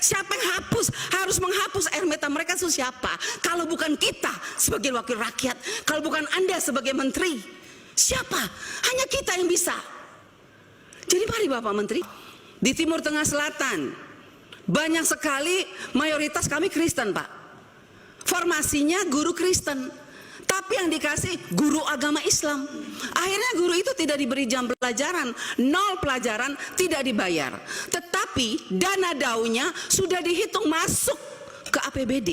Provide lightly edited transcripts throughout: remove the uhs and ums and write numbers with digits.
Siapa yang harus menghapus air mata mereka itu siapa? Kalau bukan kita sebagai wakil rakyat, kalau bukan Anda sebagai menteri, siapa? Hanya kita yang bisa. Jadi mari Bapak Menteri, di Timur Tengah Selatan banyak sekali mayoritas kami Kristen Pak. Formasinya guru Kristen, tapi yang dikasih guru agama Islam. Akhirnya guru itu tidak diberi jam pelajaran, 0 pelajaran, tidak dibayar. Tetapi dana daunya sudah dihitung masuk ke APBD.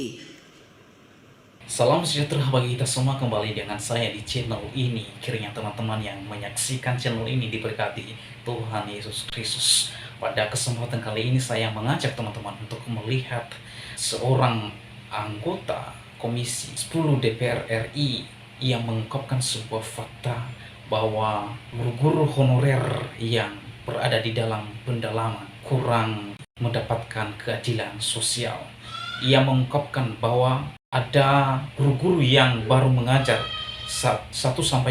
Salam sejahtera bagi kita semua, kembali dengan saya di channel ini. Kiranya teman-teman yang menyaksikan channel ini diberkati Tuhan Yesus Kristus. Pada kesempatan kali ini saya mengajak teman-teman untuk melihat seorang anggota Komisi 10 DPR RI yang mengungkapkan sebuah fakta bahwa guru-guru honorer yang berada di dalam pendalaman kurang mendapatkan keadilan sosial. Ia mengungkapkan bahwa ada guru-guru yang baru mengajar 1-2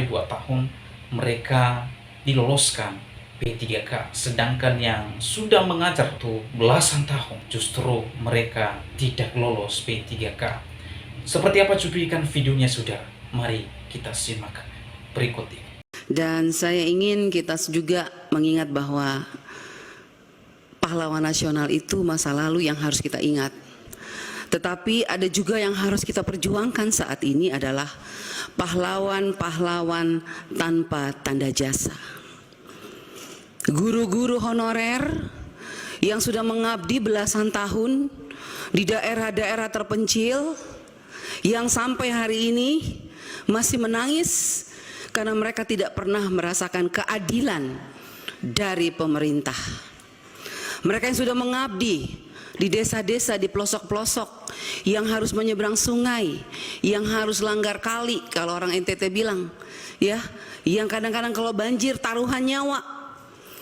tahun mereka diloloskan P3K, sedangkan yang sudah mengajar tuh belasan tahun justru mereka tidak lolos P3K. Seperti apa cuplikan videonya saudara? Mari kita simak berikut ini. Dan saya ingin kita juga mengingat bahwa pahlawan nasional itu masa lalu yang harus kita ingat. Tetapi ada juga yang harus kita perjuangkan saat ini adalah pahlawan-pahlawan tanpa tanda jasa. Guru-guru honorer yang sudah mengabdi belasan tahun di daerah-daerah terpencil, yang sampai hari ini masih menangis karena mereka tidak pernah merasakan keadilan dari pemerintah. Mereka yang sudah mengabdi di desa-desa, di pelosok-pelosok, yang harus menyeberang sungai, yang harus langgar kali kalau orang NTT bilang, ya, yang kadang-kadang kalau banjir taruhan nyawa.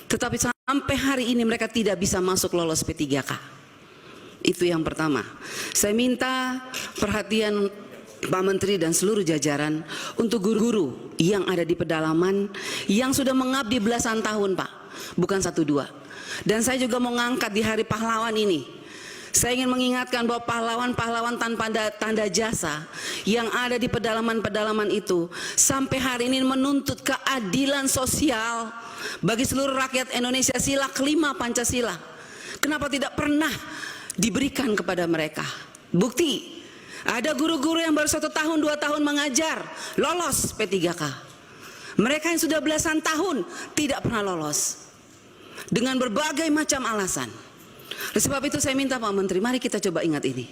Tetapi sampai hari ini mereka tidak bisa masuk lolos P3K. Itu yang pertama. Saya minta perhatian Pak Menteri dan seluruh jajaran untuk guru-guru yang ada di pedalaman, yang sudah mengabdi belasan tahun Pak, bukan 1-2. Dan saya juga mau ngangkat di Hari Pahlawan ini, saya ingin mengingatkan bahwa pahlawan-pahlawan tanpa tanda jasa yang ada di pedalaman-pedalaman itu sampai hari ini menuntut keadilan sosial bagi seluruh rakyat Indonesia, sila kelima Pancasila. Kenapa tidak pernah diberikan kepada mereka? Bukti, ada guru-guru yang baru 1 tahun 2 tahun mengajar lolos P3K. Mereka yang sudah belasan tahun tidak pernah lolos dengan berbagai macam alasan. Oleh sebab itu saya minta Pak Menteri, mari kita coba ingat ini.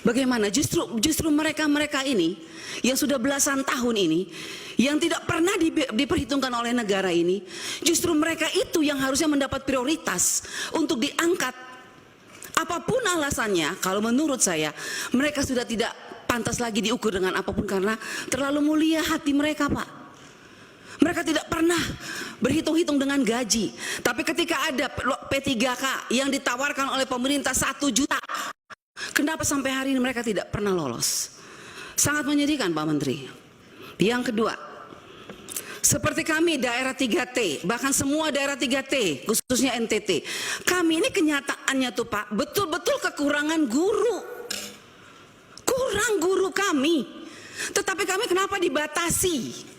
Bagaimana justru mereka ini yang sudah belasan tahun ini, yang tidak pernah diperhitungkan oleh negara ini, justru mereka itu yang harusnya mendapat prioritas untuk diangkat. Apapun alasannya, kalau menurut saya mereka sudah tidak pantas lagi diukur dengan apapun karena terlalu mulia hati mereka Pak. Mereka tidak pernah berhitung-hitung dengan gaji. Tapi ketika ada P3K yang ditawarkan oleh pemerintah 1 juta, kenapa sampai hari ini mereka tidak pernah lolos? Sangat menyedihkan Pak Menteri. Yang kedua, seperti kami daerah 3T, bahkan semua daerah 3T, khususnya NTT, kami ini kenyataannya tuh Pak, betul-betul kekurangan guru. Kurang guru kami. Tetapi kami kenapa dibatasi?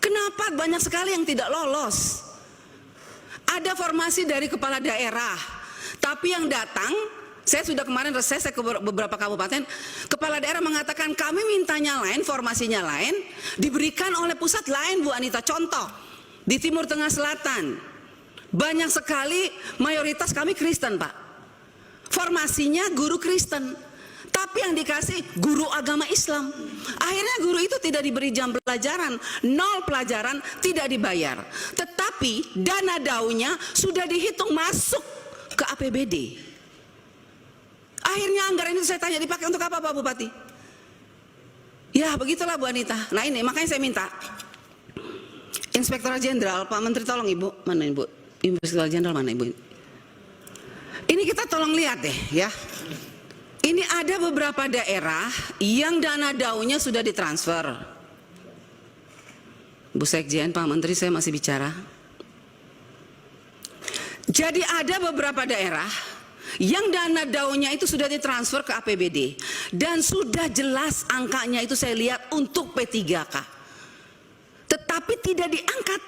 Kenapa banyak sekali yang tidak lolos? Ada formasi dari kepala daerah, tapi yang datang, saya sudah kemarin reses ke beberapa kabupaten, kepala daerah mengatakan kami mintanya lain, formasinya lain, diberikan oleh pusat lain Bu Anita. Contoh, di Timur Tengah Selatan, banyak sekali mayoritas kami Kristen Pak. Formasinya guru Kristen, tapi yang dikasih guru agama Islam. Akhirnya guru itu tidak diberi jam pelajaran, 0 pelajaran, tidak dibayar. Tetapi dana daunya sudah dihitung masuk ke APBD. Akhirnya anggaran itu saya tanya, dipakai untuk apa Pak Bupati? Ya begitulah Bu Anita. Nah ini makanya saya minta Inspektorat Jenderal, Pak Menteri tolong Ibu, mana Ibu? Inspektorat Jenderal mana Ibu? Ini kita tolong lihat deh ya. Ini ada beberapa daerah yang dana daunya sudah ditransfer. Bu Sekjen, Pak Menteri, saya masih bicara. Jadi ada beberapa daerah yang dana DAO-nya itu sudah ditransfer ke APBD dan sudah jelas angkanya itu saya lihat untuk P3K, tetapi tidak diangkat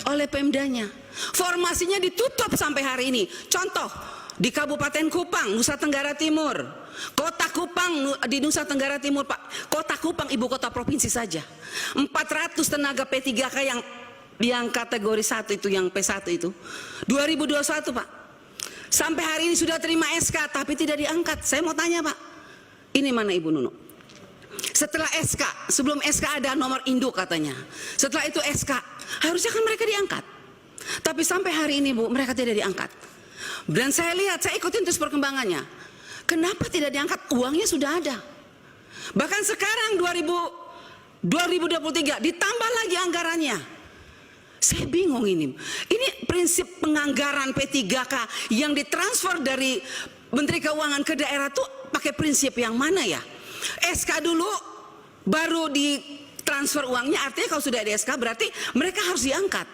oleh Pemdanya. Formasinya ditutup sampai hari ini. Contoh di Kabupaten Kupang, Nusa Tenggara Timur, Kota Kupang di Nusa Tenggara Timur, Pak. Kota Kupang ibu kota provinsi saja. 400 tenaga P3K yang kategori 1 itu, yang P1 itu. 2021, Pak. Sampai hari ini sudah terima SK tapi tidak diangkat. Saya mau tanya, Pak. Ini mana Ibu Nunu? Setelah SK, sebelum SK ada nomor induk katanya. Setelah itu SK, harusnya kan mereka diangkat. Tapi sampai hari ini, Bu, mereka tidak diangkat. Dan saya lihat, saya ikutin terus perkembangannya. Kenapa tidak diangkat? Uangnya sudah ada. Bahkan sekarang 2023 ditambah lagi anggarannya. Saya bingung ini. Ini prinsip penganggaran P3K yang ditransfer dari Menteri Keuangan ke daerah tuh pakai prinsip yang mana ya? SK dulu baru ditransfer uangnya, artinya kalau sudah ada SK berarti mereka harus diangkat.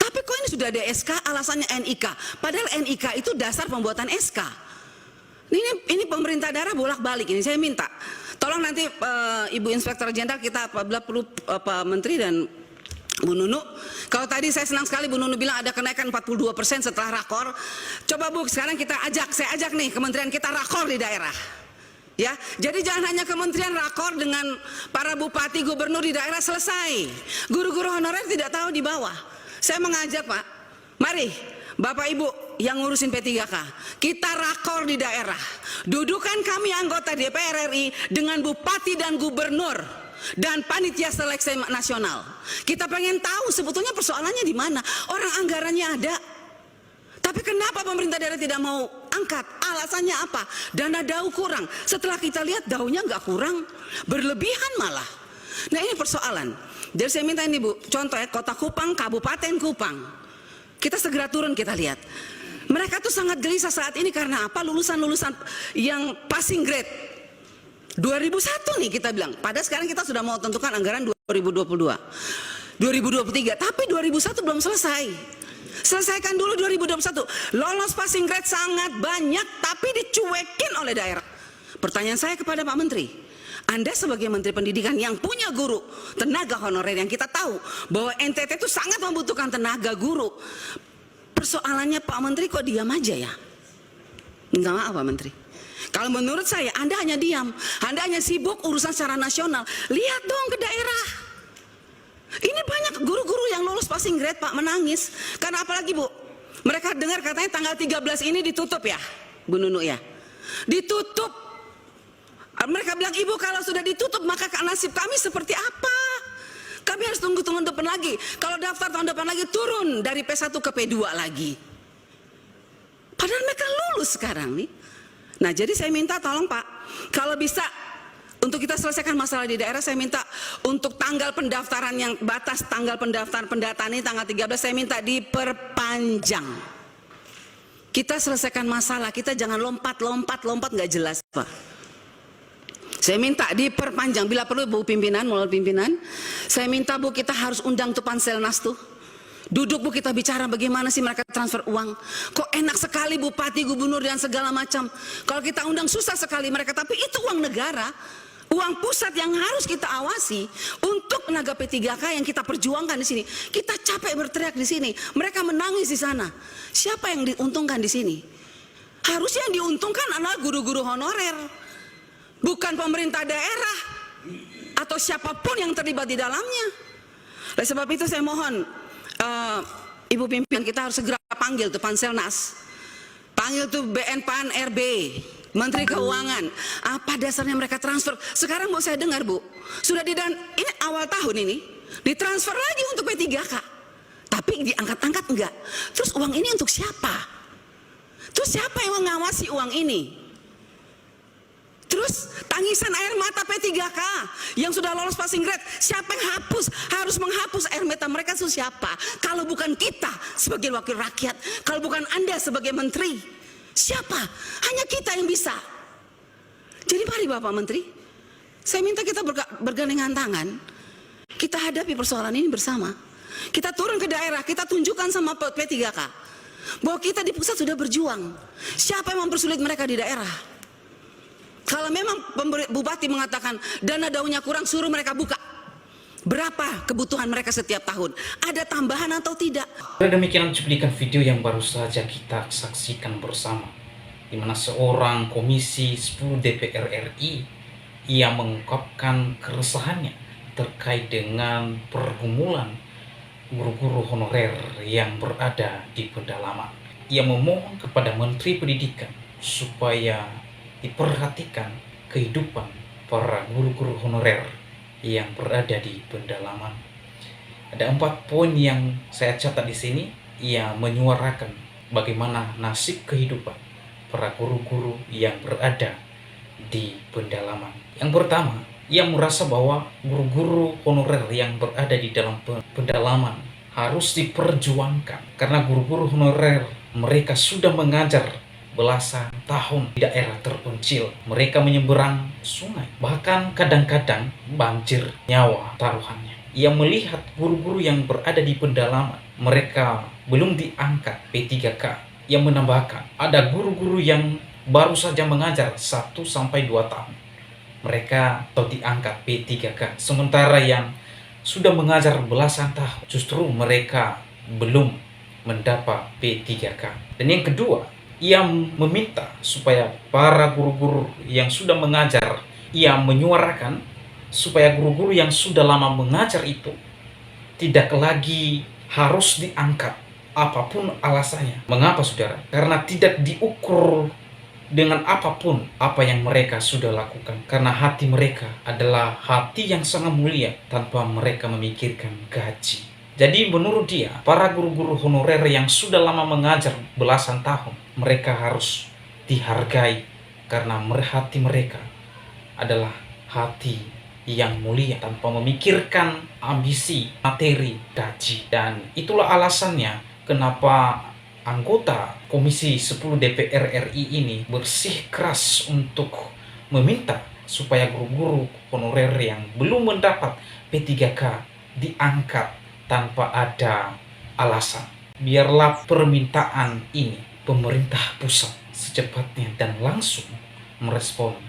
Tapi kok ini sudah ada SK alasannya NIK, padahal NIK itu dasar pembuatan SK. Ini pemerintah daerah bolak-balik ini. Saya minta tolong nanti Ibu Inspektur Jenderal, kita apabila perlu Pak Menteri dan Bu Nunu, kalau tadi saya senang sekali Bu Nunu bilang ada kenaikan 42% setelah rakor. Coba Bu, sekarang saya ajak nih kementerian kita rakor di daerah. Ya, jadi jangan hanya kementerian rakor dengan para bupati, gubernur di daerah selesai. Guru-guru honorer tidak tahu di bawah. Saya mengajak, Pak, mari Bapak Ibu yang ngurusin P3K, kita rakor di daerah. Dudukan kami anggota DPR RI dengan bupati dan gubernur dan panitia seleksi nasional. Kita pengen tahu sebetulnya persoalannya di mana. Orang anggarannya ada. Tapi kenapa pemerintah daerah tidak mau angkat? Alasannya apa? Dana DAU kurang. Setelah kita lihat DAU-nya nggak kurang, berlebihan malah. Nah ini persoalan. Jadi saya minta ini Bu, contoh ya, Kota Kupang, Kabupaten Kupang. Kita segera turun, kita lihat. Mereka tuh sangat gelisah saat ini karena apa? Lulusan-lulusan yang passing grade 2001 nih kita bilang. Padahal sekarang kita sudah mau tentukan anggaran 2022, 2023, tapi 2001 belum selesai. Selesaikan dulu 2021. Lolos passing grade sangat banyak tapi dicuekin oleh daerah. Pertanyaan saya kepada Pak Menteri, Anda sebagai Menteri Pendidikan yang punya guru, tenaga honorer yang kita tahu bahwa NTT itu sangat membutuhkan tenaga guru. Persoalannya Pak Menteri kok diam aja ya? Enggak, maaf Pak Menteri. Kalau menurut saya Anda hanya diam, Anda hanya sibuk urusan secara nasional. Lihat dong ke daerah. Ini banyak guru-guru yang lulus passing grade Pak menangis. Karena apalagi Bu, mereka dengar katanya tanggal 13 ini ditutup ya Bu Nunu ya. Ditutup. Mereka bilang, Ibu kalau sudah ditutup maka nasib kami seperti apa? Kami harus tunggu tahun depan lagi. Kalau daftar tahun depan lagi turun dari P1 ke P2 lagi. Padahal mereka lulus sekarang nih. Nah jadi saya minta tolong Pak, kalau bisa untuk kita selesaikan masalah di daerah, saya minta untuk tanggal pendaftaran yang batas tanggal pendaftaran pendataan ini tanggal 13 saya minta diperpanjang. Kita selesaikan masalah, kita jangan lompat nggak jelas Pak. Saya minta diperpanjang, bila perlu Bu pimpinan, melalui pimpinan, saya minta Bu kita harus undang tuh Panselnas tuh. Duduk Bu, kita bicara bagaimana sih mereka transfer uang. Kok enak sekali bupati, gubernur dan segala macam. Kalau kita undang susah sekali mereka, tapi itu uang negara, uang pusat yang harus kita awasi untuk tenaga P3K yang kita perjuangkan di sini. Kita capek berteriak di sini, mereka menangis di sana. Siapa yang diuntungkan di sini? Harusnya yang diuntungkan adalah guru-guru honorer, bukan pemerintah daerah atau siapapun yang terlibat di dalamnya. Oleh sebab itu saya mohon Ibu pimpinan kita harus segera panggil tuh Panselnas, panggil tuh BNPAN RB, Menteri Keuangan. Apa dasarnya mereka transfer? Sekarang mau saya dengar Bu, sudah ini awal tahun ini ditransfer lagi untuk P3K, tapi diangkat-angkat enggak. Terus uang ini untuk siapa? Terus siapa yang mengawasi uang ini? Terus tangisan air mata P3K yang sudah lolos passing grade, siapa yang harus menghapus air mata mereka itu siapa? Kalau bukan kita sebagai wakil rakyat, kalau bukan Anda sebagai menteri, siapa? Hanya kita yang bisa. Jadi mari Bapak Menteri, saya minta kita bergandengan tangan, kita hadapi persoalan ini bersama. Kita turun ke daerah, kita tunjukkan sama P3K bahwa kita di pusat sudah berjuang. Siapa yang mempersulit mereka di daerah? Kalau memang bupati mengatakan dana daunnya kurang, suruh mereka buka. Berapa kebutuhan mereka setiap tahun? Ada tambahan atau tidak? Demikian cuplikan video yang baru saja kita saksikan bersama, di mana seorang Komisi 10 DPR RI ia mengungkapkan keresahannya terkait dengan pergumulan guru-guru honorer yang berada di pedalaman. Ia memohon kepada Menteri Pendidikan supaya diperhatikan kehidupan para guru-guru honorer yang berada di pedalaman. Ada 4 poin yang saya catat di sini. Ia menyuarakan bagaimana nasib kehidupan para guru-guru yang berada di pedalaman. Yang pertama, ia merasa bahwa guru-guru honorer yang berada di dalam pedalaman harus diperjuangkan karena guru-guru honorer mereka sudah mengajar belasan tahun di daerah terpencil. Mereka menyeberang sungai, bahkan kadang-kadang banjir nyawa taruhannya. Ia melihat guru-guru yang berada di pedalaman, mereka belum diangkat P3K. Ia menambahkan, ada guru-guru yang baru saja mengajar 1-2 tahun. Mereka atau diangkat P3K. Sementara yang sudah mengajar belasan tahun, justru mereka belum mendapat P3K. Dan yang kedua, ia meminta supaya para guru-guru yang sudah mengajar, ia menyuarakan supaya guru-guru yang sudah lama mengajar itu tidak lagi harus diangkat apapun alasannya. Mengapa saudara? Karena tidak diukur dengan apapun apa yang mereka sudah lakukan. Karena hati mereka adalah hati yang sangat mulia tanpa mereka memikirkan gaji. Jadi menurut dia, para guru-guru honorer yang sudah lama mengajar belasan tahun, mereka harus dihargai karena hati mereka adalah hati yang mulia tanpa memikirkan ambisi, materi, gaji. Dan itulah alasannya kenapa anggota Komisi 10 DPR RI ini bersikeras untuk meminta supaya guru-guru honorer yang belum mendapat P3K diangkat tanpa ada alasan. Biarlah permintaan ini pemerintah pusat secepatnya dan langsung merespon.